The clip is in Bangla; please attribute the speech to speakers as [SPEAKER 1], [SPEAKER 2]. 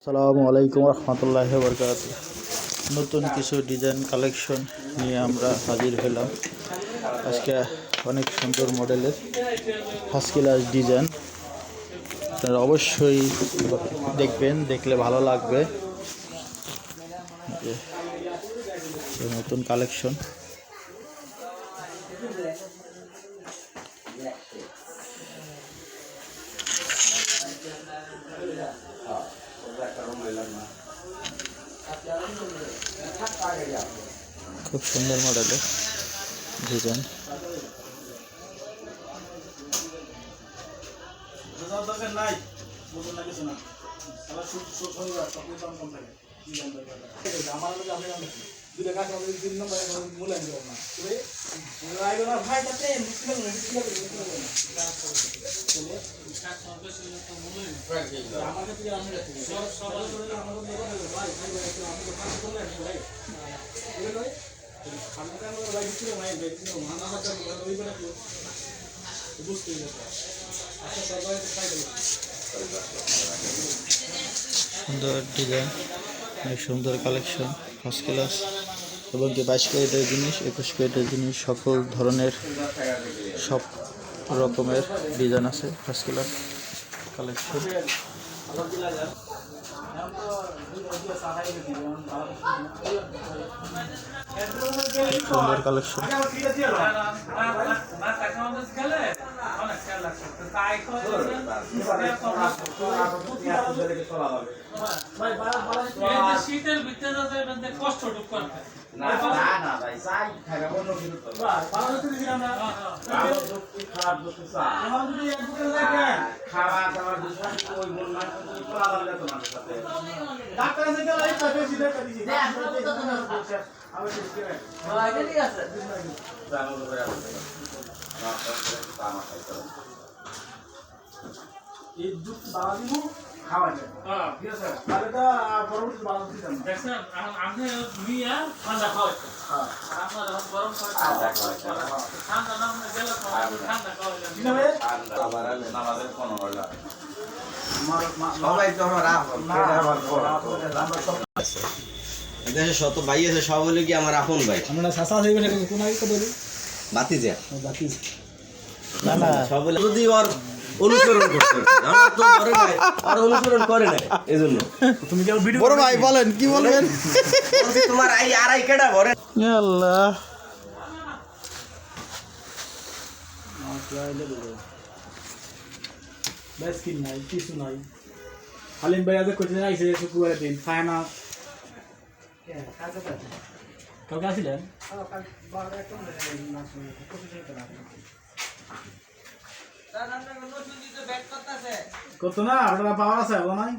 [SPEAKER 1] আসসালামু আলাইকুম রহমতুল্লাহি ওয়া বারাকাতুহু। নতুন কিছু ডিজাইন কালেকশন নিয়ে আমরা হাজির হলাম। আজকে অনেক সুন্দর মডেলের ফার্স্ট ক্লাস ডিজাইন, আপনারা অবশ্যই দেখবেন, দেখলে ভালো লাগবে। নতুন কালেকশন খুব সুন্দর মডেলের ডিজাইন। সুন্দর ডিজাইন, অনেক সুন্দর কালেকশন, ফার্স্ট ক্লাস এবং কি 22 ক্যারেটের জিনিস, 21 ক্যারেটের জিনিস, সকল ধরনের সব রকমের ডিজাইন আছে। ফার্স্ট ক্লাস কালেকশন, সুন্দর কালেকশন।
[SPEAKER 2] শীতের ভিতরে কষ্ট করতে
[SPEAKER 3] খাওয়া যায়, ঠিক আছে? তাহলে তো পরবর্তী বাজার দিতাম না।
[SPEAKER 2] দেখছেন আপনি নিয়ে ঠান্ডা খাওয়াচ্ছেন, আপনার যখন গরম ঠান্ডা না হলে গেলে ঠান্ডা খাওয়াইলেন
[SPEAKER 4] সবাই তো আমার দেশে শত ভাই আছে, সব হলে কি আমার আপন ভাই।
[SPEAKER 3] আমরা শাসা হইবে না কোন আগে কত বলি
[SPEAKER 4] বাতিজা
[SPEAKER 3] বাকি
[SPEAKER 1] না না,
[SPEAKER 4] সব বলে যদি ওর অনুসরণ করতে আমার তো করে নাই, আর অনুসরণ করে নাই, এজন্য
[SPEAKER 3] তুমি কি ভিডিও
[SPEAKER 1] বড় ভাই বলেন, কি বলবেন?
[SPEAKER 4] বলছি তোমার আড়াই কেডা ভরে
[SPEAKER 1] আল্লাহ,
[SPEAKER 3] বেশ কি নাই কিছু নাই। হালিম ভাই আজ কোচিং আইছে শুক্রবারের দিন খায় না। কালকে আসিলেন কত না আপনারা পাওয়ার আছে বলো নাই